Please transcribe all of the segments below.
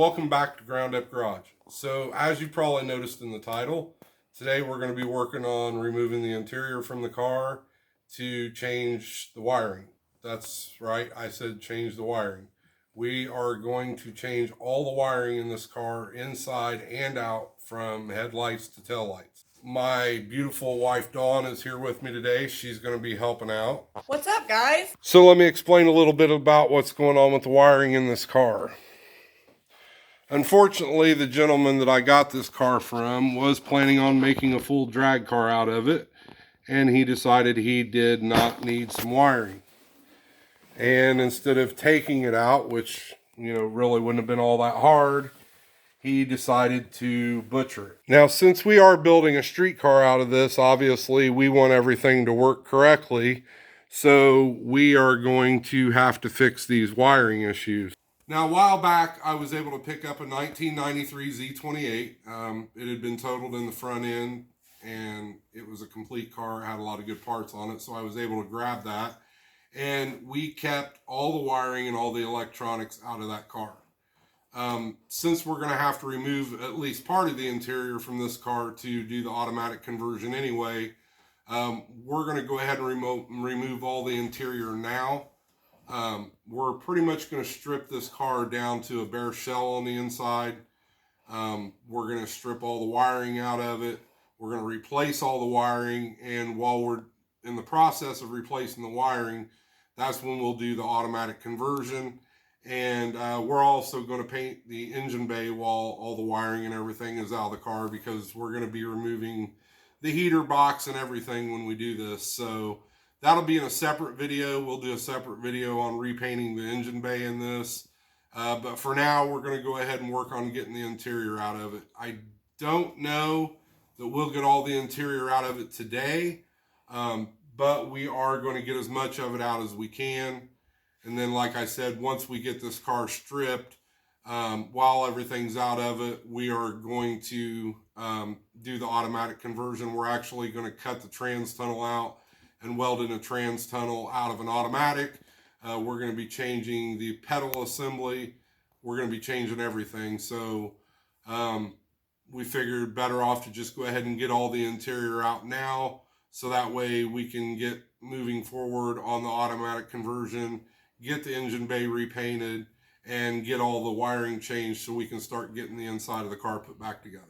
welcome back to Ground Up Garage. So as you probably noticed in the title, today we're going to be working on removing the interior from the car to change the wiring. That's right, I said change the wiring. We are going to change all the wiring in this car inside and out, from headlights to taillights. My beautiful wife Dawn is here with me today. She's going to be helping out. What's up, guys? So let me explain a little bit about what's going on with the wiring in this car. Unfortunately, the gentleman that I got this car from was planning on making a full drag car out of it, and he decided he did not need some wiring. And instead of taking it out, which, really wouldn't have been all that hard, he decided to butcher it. Now, since we are building a street car out of this, obviously we want everything to work correctly, so we are going to have to fix these wiring issues. Now, a while back, I was able to pick up a 1993 Z28. It had been totaled in the front end, and it was a complete car. It had a lot of good parts on it, so I was able to grab that. And we kept all the wiring and all the electronics out of that car. Since we're going to have to remove at least part of the interior from this car to do the automatic conversion anyway, we're going to go ahead and remove all the interior now. We're pretty much going to strip this car down to a bare shell on the inside. We're going to strip all the wiring out of it. We're going to replace all the wiring, and while we're in the process of replacing the wiring, that's when we'll do the automatic conversion. And we're also going to paint the engine bay while all the wiring and everything is out of the car, because we're going to be removing the heater box and everything when we do this. So that'll be in a separate video. We'll do a separate video on repainting the engine bay in this. But for now, we're going to go ahead and work on getting the interior out of it. I don't know that we'll get all the interior out of it today, but we are going to get as much of it out as we can. And then, like I said, once we get this car stripped, while everything's out of it, we are going to do the automatic conversion. We're actually going to cut the trans tunnel out and weld in a trans tunnel out of an automatic. We're going to be changing the pedal assembly. We're going to be changing everything. So we figured better off to just go ahead and get all the interior out now, so that way we can get moving forward on the automatic conversion, get the engine bay repainted, and get all the wiring changed so we can start getting the inside of the car put back together.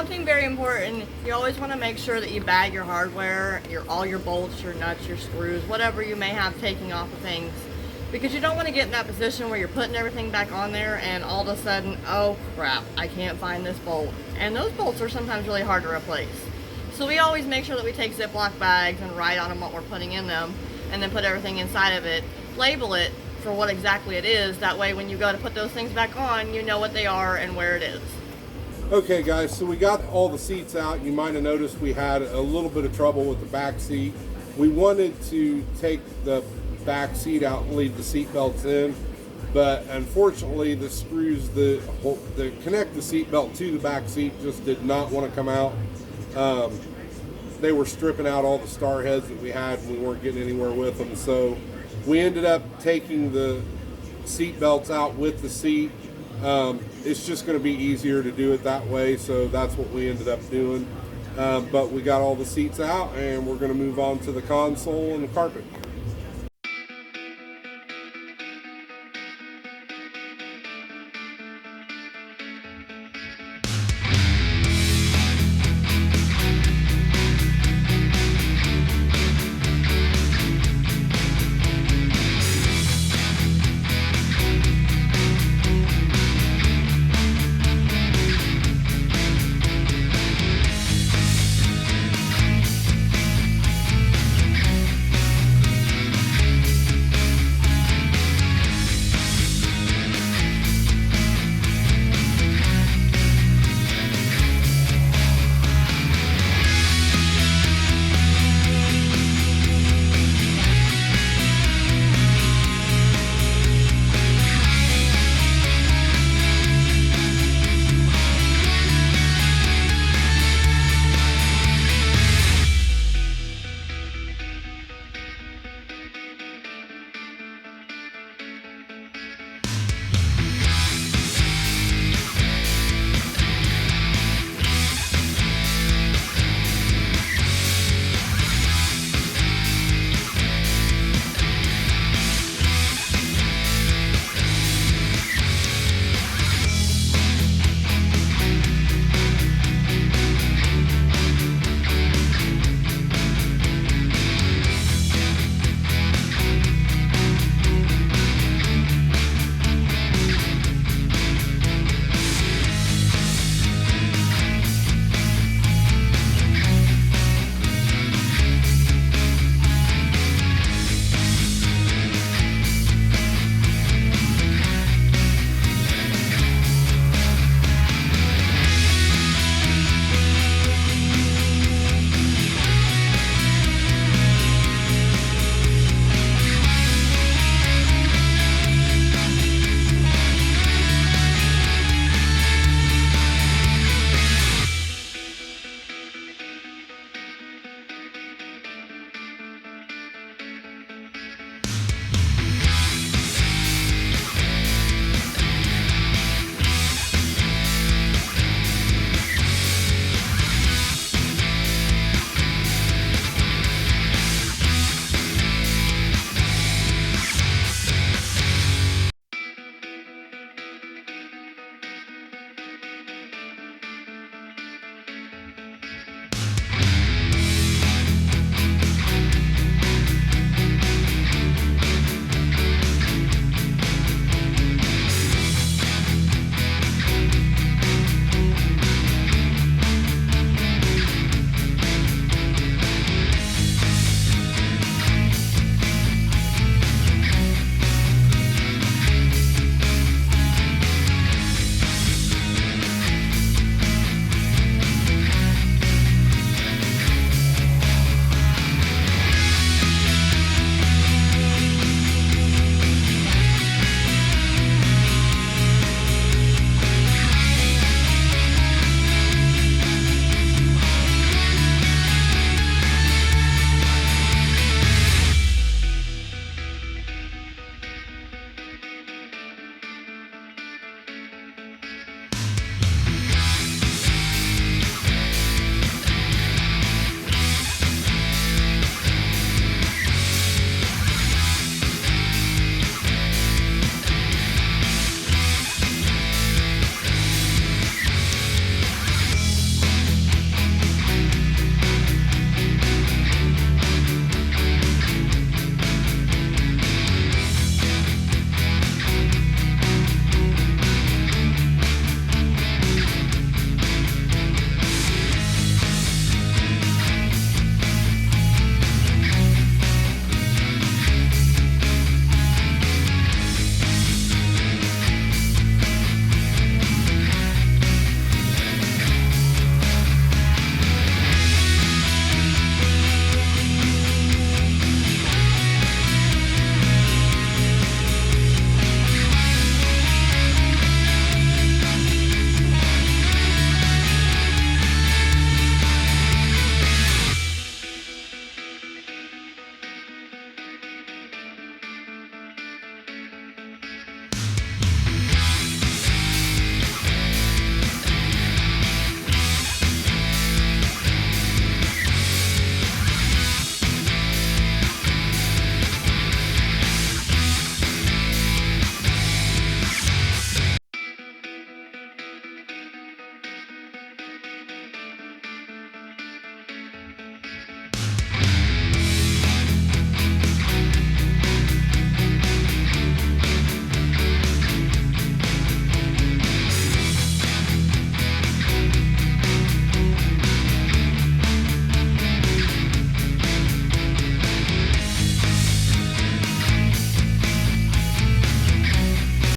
thing very important, you always want to make sure that you bag your hardware, all your bolts, your nuts, your screws, whatever you may have taking off of things. Because you don't want to get in that position where you're putting everything back on there and all of a sudden, oh crap, I can't find this bolt. And those bolts are sometimes really hard to replace. So we always make sure that we take Ziploc bags and write on them what we're putting in them, and then put everything inside of it, label it for what exactly it is. That way when you go to put those things back on, you know what they are and where it is. Okay guys, so we got all the seats out. You might have noticed we had a little bit of trouble with the back seat. We wanted to take the back seat out and leave the seat belts in, but unfortunately the screws that connect the seat belt to the back seat just did not want to come out. They were stripping out all the star heads that we had and we weren't getting anywhere with them, so we ended up taking the seat belts out with the seat. It's just going to be easier to do it that way, so that's what we ended up doing. But we got all the seats out and we're going to move on to the console and the carpet.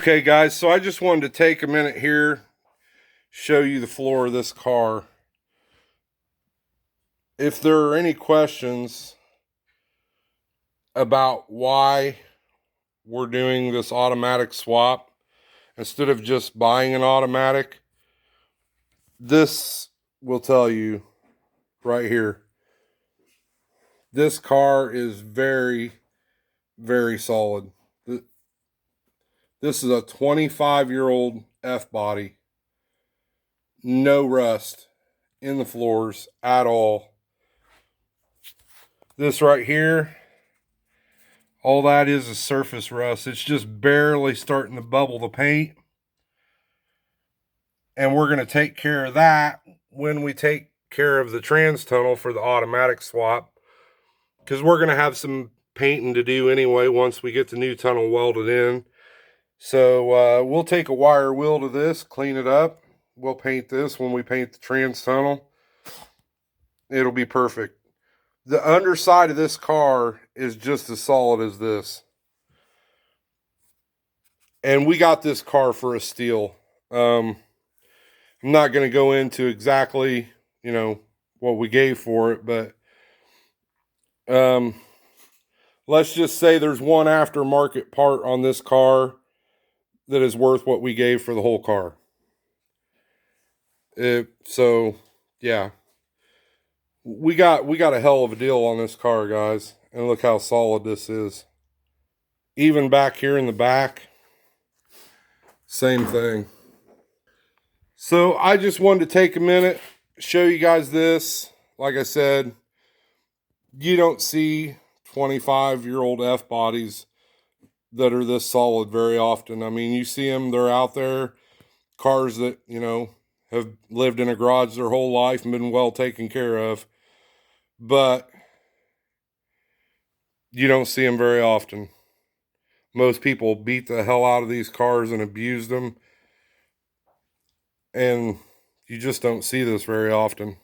Okay guys, so I just wanted to take a minute here, show you the floor of this car. If there are any questions about why we're doing this automatic swap instead of just buying an automatic, this will tell you right here. This car is very, very solid. This is a 25-year-old F-body. No rust in the floors at all. This right here, all that is surface rust. It's just barely starting to bubble the paint. And we're going to take care of that when we take care of the trans tunnel for the automatic swap, because we're going to have some painting to do anyway once we get the new tunnel welded in. So we'll take a wire wheel to this, clean it up. We'll paint this when we paint the trans tunnel. It'll be perfect. The underside of this car is just as solid as this. And we got this car for a steal. I'm not going to go into exactly, what we gave for it, but let's just say there's one aftermarket part on this car that is worth what we gave for the whole car. So yeah, we got a hell of a deal on this car, guys. And look how solid this is. Even back here in the back, same thing. So I just wanted to take a minute, show you guys this. Like I said, you don't see 25-year-old F-bodies that are this solid very often. I mean, you see them, they're out there. Cars that, have lived in a garage their whole life and been well taken care of. But you don't see them very often. Most people beat the hell out of these cars and abuse them. And you just don't see this very often.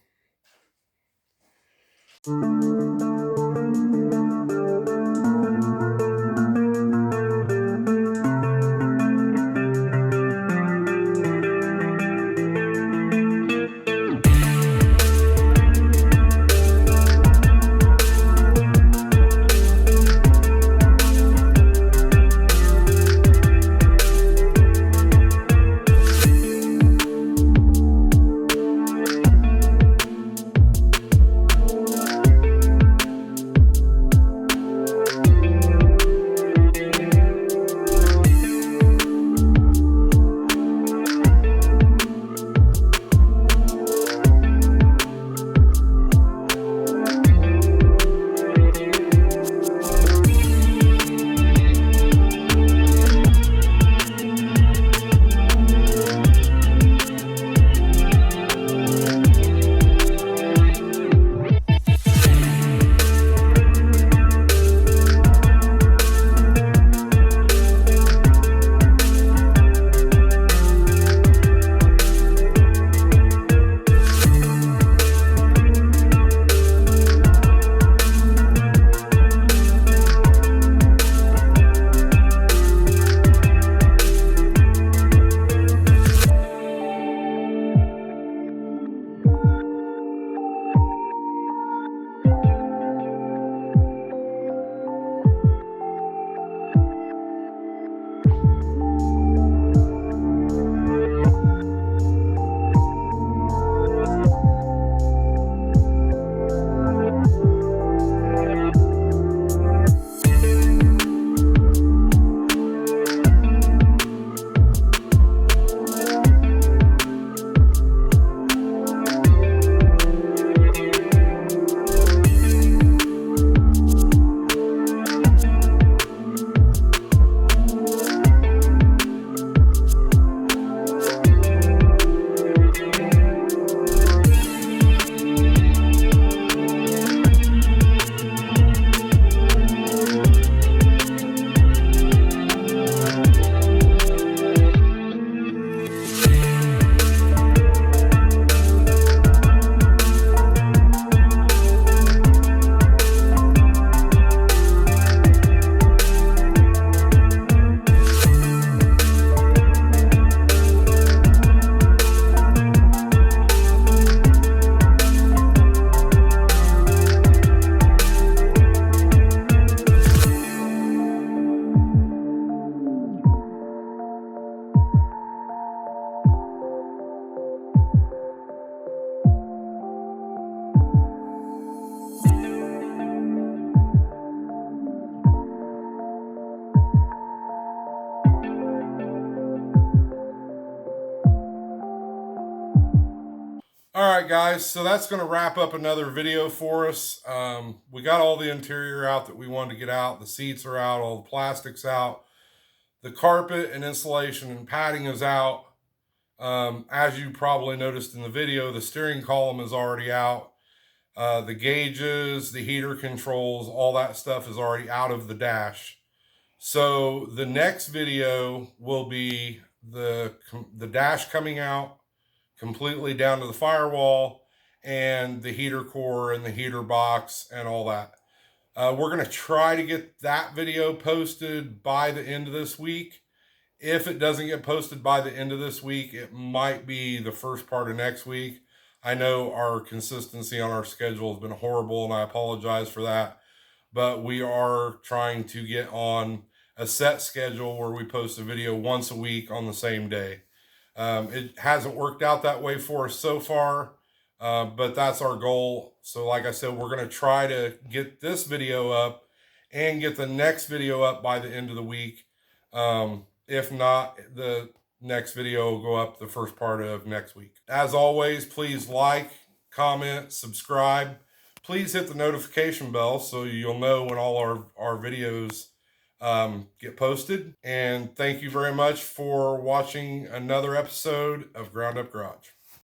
All right, guys, so that's going to wrap up another video for us. We got all the interior out that we wanted to get out. The seats are out, all the plastics out. The carpet and insulation and padding is out. As you probably noticed in the video, the steering column is already out. The gauges, the heater controls, all that stuff is already out of the dash. So the next video will be the dash coming out completely down to the firewall and the heater core and the heater box and all that. We're going to try to get that video posted by the end of this week. If it doesn't get posted by the end of this week, it might be the first part of next week. I know our consistency on our schedule has been horrible, and I apologize for that. But we are trying to get on a set schedule where we post a video once a week on the same day. It hasn't worked out that way for us so far, but that's our goal. So like I said, we're going to try to get this video up and get the next video up by the end of the week. If not, the next video will go up the first part of next week. As always, please like, comment, subscribe. Please hit the notification bell so you'll know when all our videos get posted. And thank you very much for watching another episode of Ground Up Garage.